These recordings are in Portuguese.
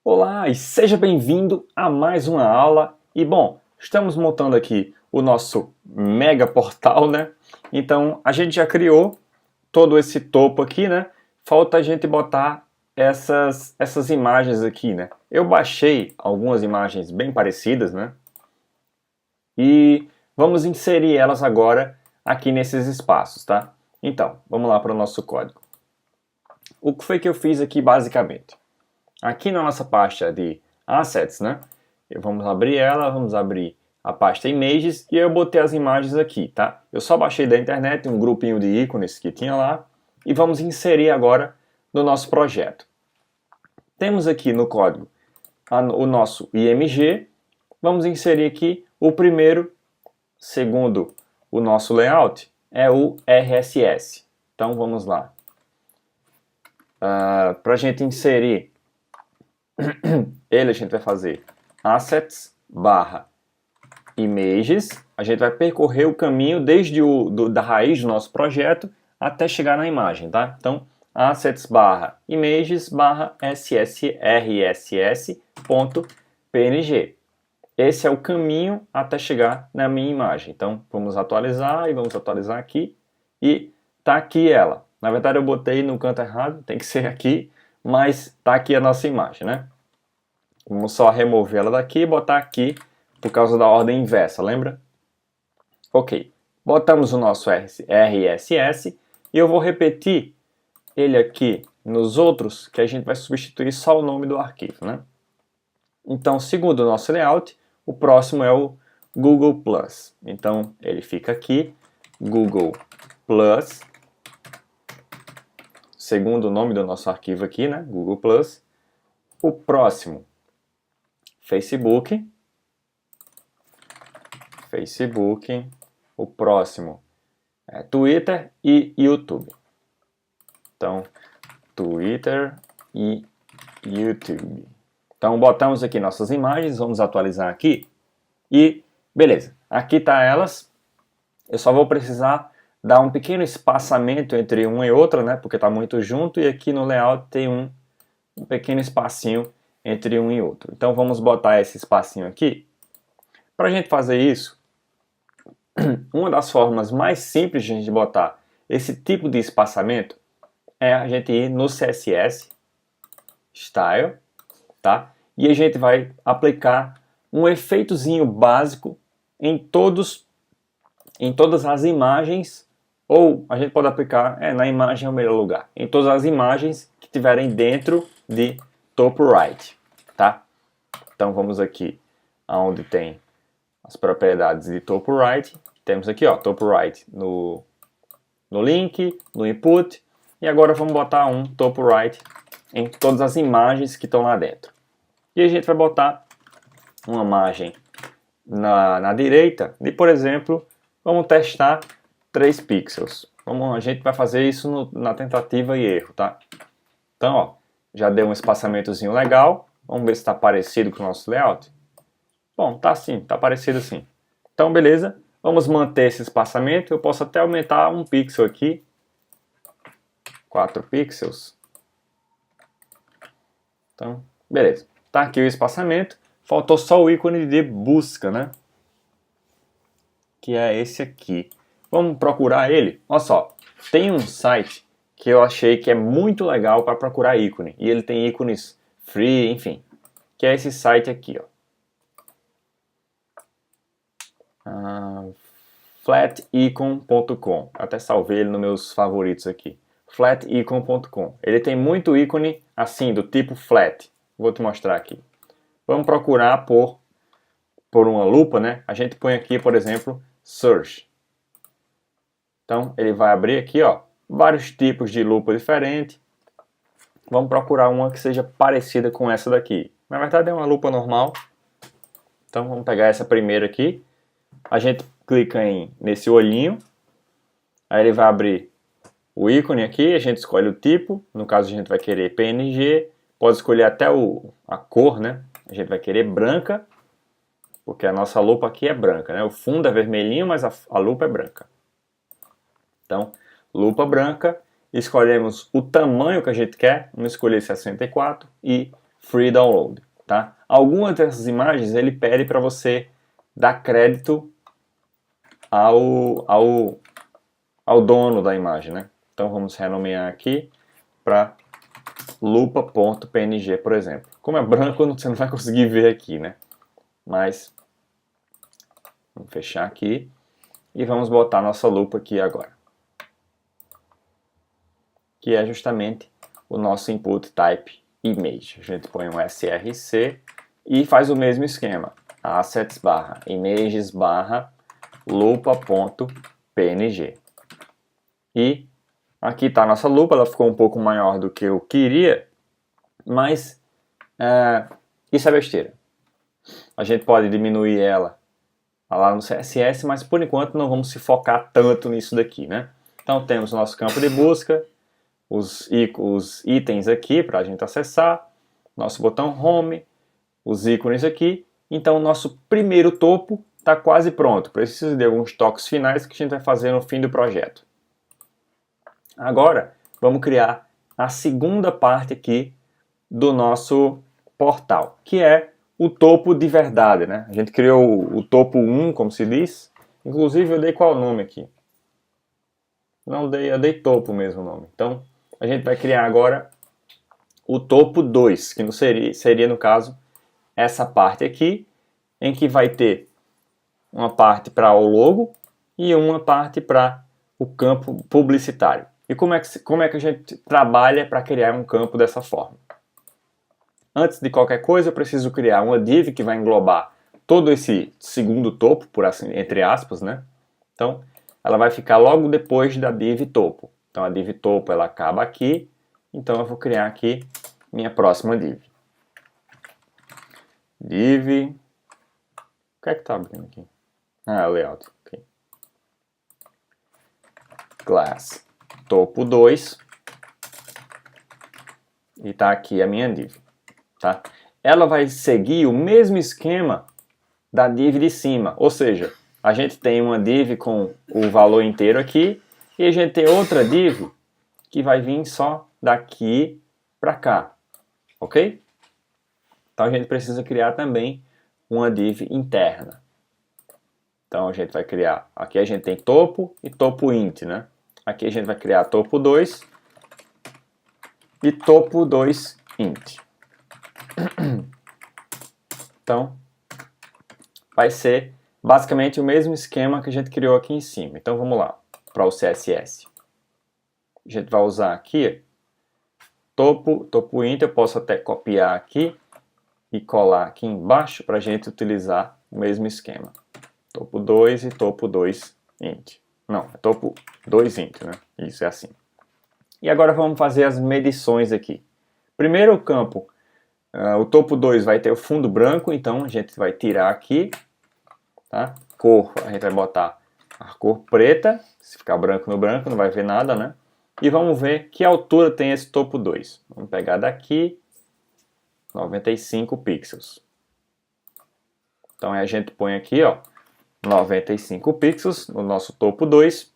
Olá e seja bem-vindo a mais uma aula. E bom, estamos montando aqui o nosso mega portal, né? Então a gente já criou todo esse topo aqui, né? Falta a gente botar essas imagens aqui, né? Eu baixei algumas imagens bem parecidas, né? E vamos inserir elas agora aqui nesses espaços, tá? Então, vamos lá para o nosso código. O que foi que eu fiz aqui basicamente? Aqui na nossa pasta de Assets, né? Vamos abrir ela, vamos abrir a pasta Images e eu botei as imagens aqui, tá? Eu só baixei da internet um grupinho de ícones que tinha lá e vamos inserir agora no nosso projeto. Temos aqui no código o nosso IMG, vamos inserir aqui o primeiro, segundo o nosso layout, é o RSS. Então vamos lá. Para a gente inserir ele, a gente vai fazer assets barra images, a gente vai percorrer o caminho desde da raiz do nosso projeto até chegar na imagem, tá? Então, assets barra images barra rss.png. Esse é o caminho até chegar na minha imagem. Então, vamos atualizar e vamos atualizar aqui e tá aqui ela. Na verdade, eu botei no canto errado, tem que ser aqui, mas tá aqui a nossa imagem, né? Vamos só remover ela daqui e botar aqui por causa da ordem inversa, lembra? Ok, botamos o nosso RSS e eu vou repetir ele aqui nos outros, que a gente vai substituir só o nome do arquivo, né? Então, segundo o nosso layout, o próximo é o Google+. Então, ele fica aqui, Google+, segundo o nome do nosso arquivo aqui, né? Google+. O próximo, Facebook. O próximo é Twitter e YouTube. Então, Twitter e YouTube. Então, botamos aqui nossas imagens, vamos atualizar aqui. E, beleza, aqui tá elas. Eu só vou precisar dar um pequeno espaçamento entre uma e outra, né? Porque tá muito junto. E aqui no layout tem um pequeno espacinho entre um e outro. Então, vamos botar esse espacinho aqui. Para a gente fazer isso, uma das formas mais simples de a gente botar esse tipo de espaçamento é a gente ir no CSS, Style, tá? E a gente vai aplicar um efeitozinho básico em todas as imagens, ou a gente pode aplicar, na imagem é o melhor lugar, em todas as imagens que tiverem dentro de Top Right, tá? Então vamos aqui aonde tem as propriedades de Top Right. Temos aqui, ó, Top Right no link, no input, e agora vamos botar um Top Right em todas as imagens que estão lá dentro. E a gente vai botar uma imagem na direita e, por exemplo, vamos testar 3 pixels. A gente vai fazer isso na tentativa e erro, tá? Então, ó, já deu um espaçamentozinho legal. Vamos ver se está parecido com o nosso layout. Bom, tá sim, tá parecido sim. Então, beleza. Vamos manter esse espaçamento. Eu posso até aumentar um pixel aqui. 4 pixels. Então, beleza. Tá aqui o espaçamento. Faltou só o ícone de busca, né? Que é esse aqui. Vamos procurar ele? Olha só. Tem um site que eu achei que é muito legal para procurar ícone. E ele tem ícones free, enfim. Que é esse site aqui, ó. flatecon.com. Até salvei ele nos meus favoritos aqui. flatecon.com. Ele tem muito ícone assim, do tipo flat. Vou te mostrar aqui. Vamos procurar por uma lupa, né? A gente põe aqui, por exemplo, search. Então, ele vai abrir aqui, ó, vários tipos de lupa diferentes. Vamos procurar uma que seja parecida com essa daqui. Na verdade, é uma lupa normal. Então, vamos pegar essa primeira aqui. A gente clica nesse olhinho, aí ele vai abrir o ícone aqui, a gente escolhe o tipo, no caso a gente vai querer PNG, pode escolher até a cor, né? A gente vai querer branca, porque a nossa lupa aqui é branca, né? O fundo é vermelhinho, mas a lupa é branca. Então, lupa branca, escolhemos o tamanho que a gente quer, vamos escolher 64 e free download, tá? Algumas dessas imagens ele pede para você dar crédito ao dono da imagem, né? Então vamos renomear aqui para lupa.png, por exemplo. Como é branco, você não vai conseguir ver aqui, né? Mas vamos fechar aqui e vamos botar nossa lupa aqui agora, que é justamente o nosso input type image. A gente põe um src e faz o mesmo esquema, assets barra images barra lupa.png. E aqui está a nossa lupa, ela ficou um pouco maior do que eu queria, mas isso é besteira. A gente pode diminuir ela lá no CSS, mas por enquanto não vamos se focar tanto nisso daqui, né? Então temos o nosso campo de busca, os itens aqui para a gente acessar, nosso botão Home, os ícones aqui. Então o nosso primeiro topo está quase pronto. Precisa de alguns toques finais que a gente vai fazer no fim do projeto. Agora vamos criar a segunda parte aqui do nosso portal, que é o topo de verdade, né? A gente criou o topo 1, como se diz. Inclusive eu dei qual nome aqui? Não dei, eu dei topo mesmo o nome. Então a gente vai criar agora o topo 2, que não seria no caso essa parte aqui, em que vai ter uma parte para o logo e uma parte para o campo publicitário. E como é que a gente trabalha para criar um campo dessa forma? Antes de qualquer coisa, eu preciso criar uma div que vai englobar todo esse segundo topo, por assim, entre aspas, né? Então, ela vai ficar logo depois da div topo. Então, a div topo ela acaba aqui. Então, eu vou criar aqui minha próxima div. Div. O que é que está abrindo aqui? Ah, layout. Okay. Class topo 2. E está aqui a minha div. Tá? Ela vai seguir o mesmo esquema da div de cima, ou seja, a gente tem uma div com o valor inteiro aqui e a gente tem outra div que vai vir só daqui para cá, ok? Então a gente precisa criar também uma div interna. Então a gente vai criar, aqui a gente tem topo e topo int, né? Aqui a gente vai criar topo 2 e topo 2 int. Então, vai ser basicamente o mesmo esquema que a gente criou aqui em cima. Então, vamos lá, para o CSS. A gente vai usar aqui, topo int, eu posso até copiar aqui e colar aqui embaixo para a gente utilizar o mesmo esquema. Topo 2 e topo 2 int. Não, é topo 2 int, né? Isso, é assim. E agora vamos fazer as medições aqui. Primeiro o campo. O topo 2 vai ter o fundo branco, então a gente vai tirar aqui, tá? Cor, a gente vai botar a cor preta, se ficar branco no branco não vai ver nada, né? E vamos ver que altura tem esse topo 2. Vamos pegar daqui, 95 pixels. Então a gente põe aqui, ó, 95 pixels no nosso topo 2.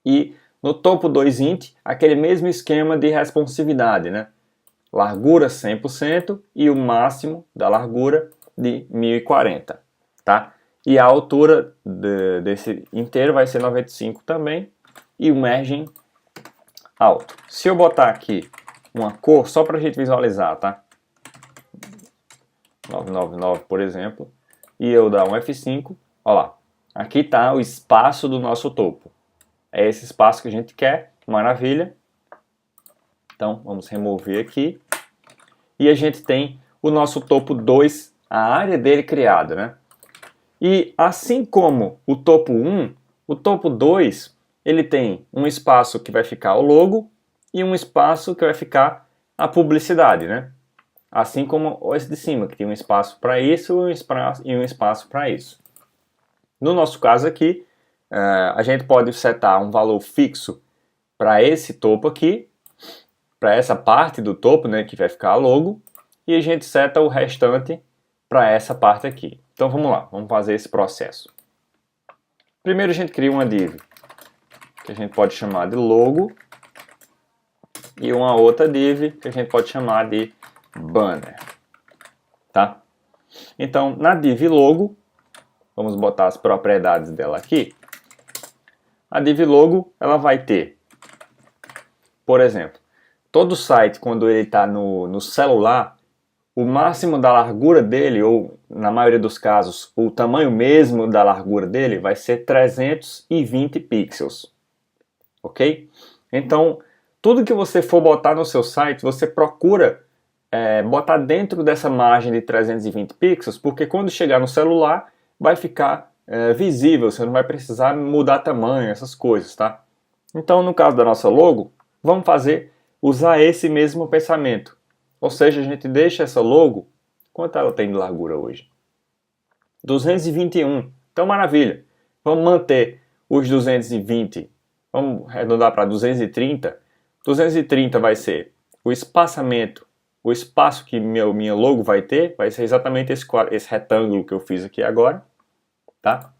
E no topo 2 int, aquele mesmo esquema de responsividade, né? Largura 100% e o máximo da largura de 1040, tá? E a altura desse inteiro vai ser 95 também e o margin alto. Se eu botar aqui uma cor só para a gente visualizar, tá? 999, por exemplo, e eu dar um F5, ó lá, aqui está o espaço do nosso topo. É esse espaço que a gente quer, maravilha. Então, vamos remover aqui. E a gente tem o nosso topo 2, a área dele criada, né? E assim como o topo 1, o topo 2, ele tem um espaço que vai ficar o logo e um espaço que vai ficar a publicidade, né? Assim como esse de cima, que tem um espaço para isso e um espaço para isso. No nosso caso aqui, a gente pode setar um valor fixo para esse topo aqui, para essa parte do topo, né, que vai ficar logo, e a gente seta o restante para essa parte aqui. Então vamos lá, vamos fazer esse processo. Primeiro a gente cria uma div, que a gente pode chamar de logo, e uma outra div, que a gente pode chamar de banner, tá? Então, na div logo, vamos botar as propriedades dela aqui. A div logo, ela vai ter, por exemplo, todo site, quando ele está no celular, o máximo da largura dele, ou na maioria dos casos, o tamanho mesmo da largura dele vai ser 320 pixels, ok? Então, tudo que você for botar no seu site, você procura botar dentro dessa margem de 320 pixels, porque quando chegar no celular, vai ficar visível, você não vai precisar mudar tamanho, essas coisas, tá? Então, no caso da nossa logo, vamos usar esse mesmo pensamento. Ou seja, a gente deixa essa logo, quanto ela tem de largura hoje? 221. Então, maravilha. Vamos manter os 220. Vamos arredondar para 230. 230 vai ser o espaçamento, o espaço que minha logo vai ter, vai ser exatamente esse retângulo que eu fiz aqui agora, tá?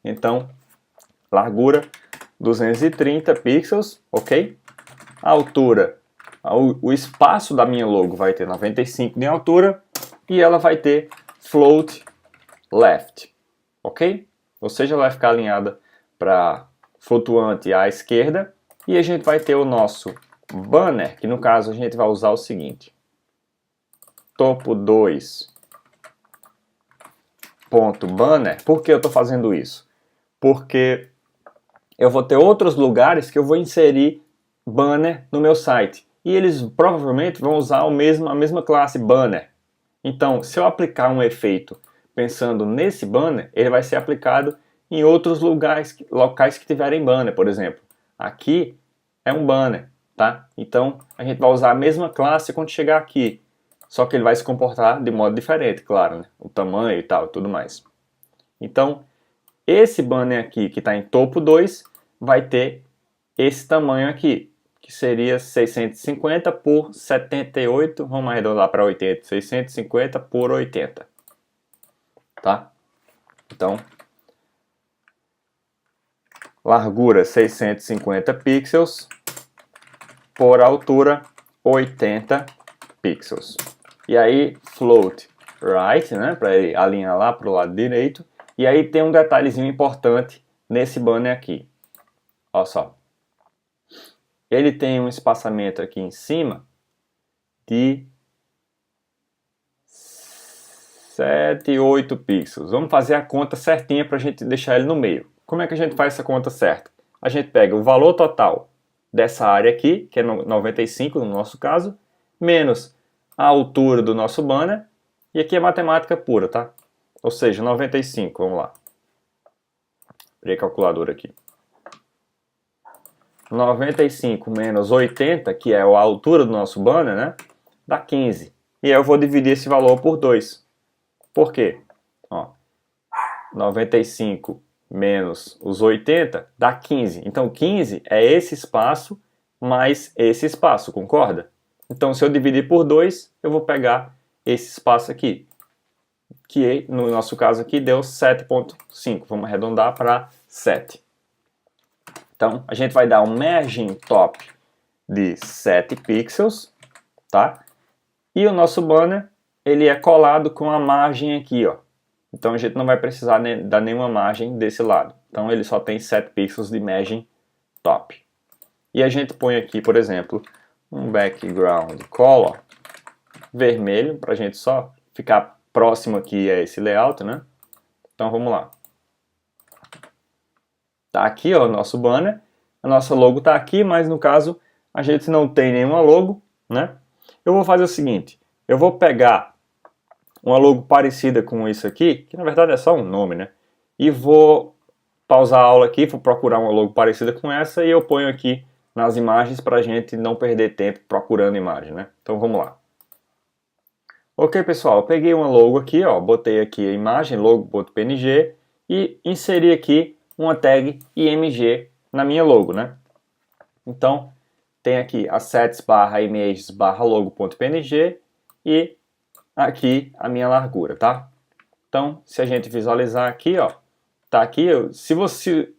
Então, largura 230 pixels, ok? A altura, o espaço da minha logo vai ter 95 de altura e ela vai ter float left, ok? Ou seja, ela vai ficar alinhada para flutuante à esquerda e a gente vai ter o nosso banner, que no caso a gente vai usar o seguinte: topo 2 ponto banner. Por que eu estou fazendo isso? Porque eu vou ter outros lugares que eu vou inserir banner no meu site e eles provavelmente vão usar a mesma classe banner. Então, se eu aplicar um efeito pensando nesse banner, ele vai ser aplicado em outros locais que tiverem banner. Por exemplo, aqui é um banner, tá? Então, a gente vai usar a mesma classe quando chegar aqui. Só que ele vai se comportar de modo diferente, claro, né? O tamanho e tal, tudo mais. Então, esse banner aqui, que está em topo 2, vai ter esse tamanho aqui, que seria 650 por 78, vamos arredondar para 80, 650 por 80, tá? Então, largura 650 pixels por altura 80 pixels. E aí, float right, né, para ele alinhar lá para o lado direito. E aí tem um detalhezinho importante nesse banner aqui. Olha só. Ele tem um espaçamento aqui em cima de 7, 8 pixels. Vamos fazer a conta certinha para a gente deixar ele no meio. Como é que a gente faz essa conta certa? A gente pega o valor total dessa área aqui, que é 95 no nosso caso, menos a altura do nosso banner, e aqui é matemática pura, tá? Ou seja, 95, vamos lá. Abri a calculadora aqui. 95 menos 80, que é a altura do nosso banner, né? Dá 15. E aí eu vou dividir esse valor por 2. Por quê? Ó, 95 menos os 80 dá 15. Então 15 é esse espaço mais esse espaço, concorda? Então se eu dividir por 2, eu vou pegar esse espaço aqui, que no nosso caso aqui deu 7.5. Vamos arredondar para 7. Então a gente vai dar um margin top de 7 pixels, tá? E o nosso banner, ele é colado com a margem aqui, ó. Então a gente não vai precisar dar nenhuma margem desse lado. Então ele só tem 7 pixels de margin top. E a gente põe aqui, por exemplo, um background color vermelho, para a gente só ficar próximo aqui a esse layout, né? Então vamos lá. Tá aqui, ó, o nosso banner. A nossa logo tá aqui, mas no caso a gente não tem nenhuma logo, né? Eu vou fazer o seguinte, eu vou pegar uma logo parecida com isso aqui, que na verdade é só um nome, né? E vou pausar a aula aqui, vou procurar uma logo parecida com essa e eu ponho aqui nas imagens para a gente não perder tempo procurando imagem, né? Então vamos lá. Ok, pessoal, eu peguei uma logo aqui, ó, botei aqui a imagem, logo.png e inseri aqui uma tag img na minha logo, né? Então, tem aqui assets/images/logo.png e aqui a minha largura, tá? Então, se a gente visualizar aqui, ó, tá aqui, se você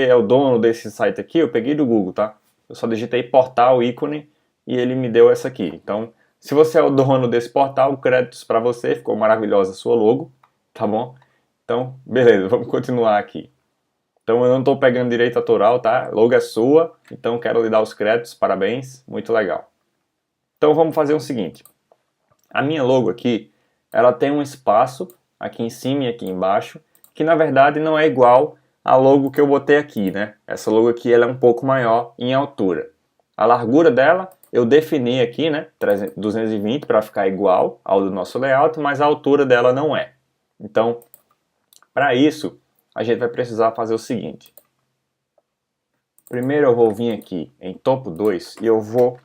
é o dono desse site aqui, eu peguei do Google, tá? Eu só digitei portal ícone e ele me deu essa aqui. Então, Se você é o dono desse portal, créditos para você, ficou maravilhosa a sua logo, tá bom? Então, beleza, vamos continuar aqui. Então eu não estou pegando direito autoral, tá? Logo é sua, então quero lhe dar os créditos, parabéns, muito legal. Então vamos fazer o seguinte, a minha logo aqui, ela tem um espaço aqui em cima e aqui embaixo, que na verdade não é igual a logo que eu botei aqui, né? Essa logo aqui ela é um pouco maior em altura. A largura dela eu defini aqui, né? 220 para ficar igual ao do nosso layout, mas a altura dela não é. Então, para isso, a gente vai precisar fazer o seguinte. Primeiro eu vou vir aqui em topo 2 e eu vou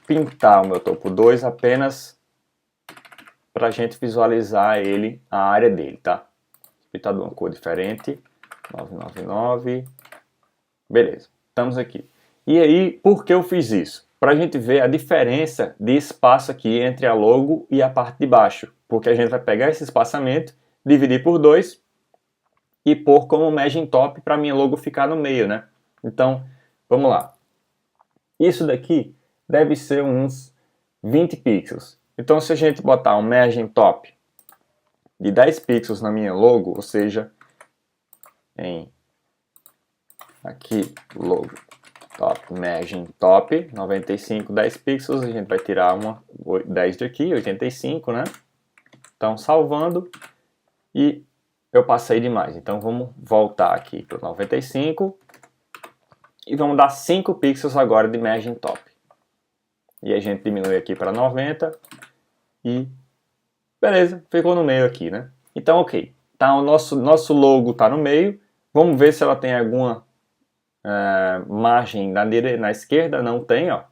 pintar o meu topo 2 apenas para a gente visualizar ele, a área dele, tá? Pintar de uma cor diferente, 999, beleza, estamos aqui. E aí, por que eu fiz isso? Para a gente ver a diferença de espaço aqui entre a logo e a parte de baixo, porque a gente vai pegar esse espaçamento, dividir por 2 e pôr como margin top para a minha logo ficar no meio, né? Então, vamos lá. Isso daqui deve ser uns 20 pixels. Então, se a gente botar um margin top de 10 pixels na minha logo, ou seja, em aqui logo top margin top 95 10 pixels, a gente vai tirar uma 10 daqui, 85, né? Então, salvando e eu passei demais. Então, vamos voltar aqui para 95 e vamos dar 5 pixels agora de margin top. E a gente diminui aqui para 90 e beleza, ficou no meio aqui, né? Então, ok, tá, o nosso logo está no meio. Vamos ver se ela tem alguma margem na esquerda. Não tem, ó.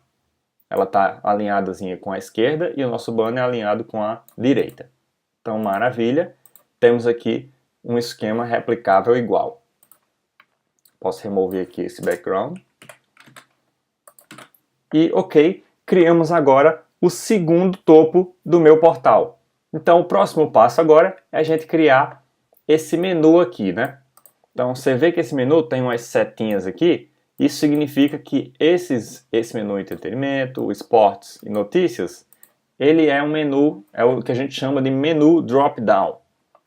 Ela está alinhadazinha com a esquerda e o nosso banner é alinhado com a direita. Então, maravilha. Temos aqui um esquema replicável igual. Posso remover aqui esse background. E, ok, criamos agora o segundo topo do meu portal. Então, o próximo passo agora é a gente criar esse menu aqui, né? Então, você vê que esse menu tem umas setinhas aqui. Isso significa que esse menu entretenimento, esportes e notícias, ele é um menu, é o que a gente chama de menu drop-down.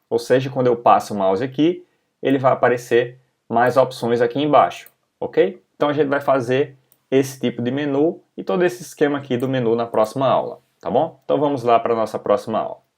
Ou seja, quando eu passo o mouse aqui, ele vai aparecer mais opções aqui embaixo, ok? Então, a gente vai fazer esse tipo de menu e todo esse esquema aqui do menu na próxima aula, tá bom? Então, vamos lá para a nossa próxima aula.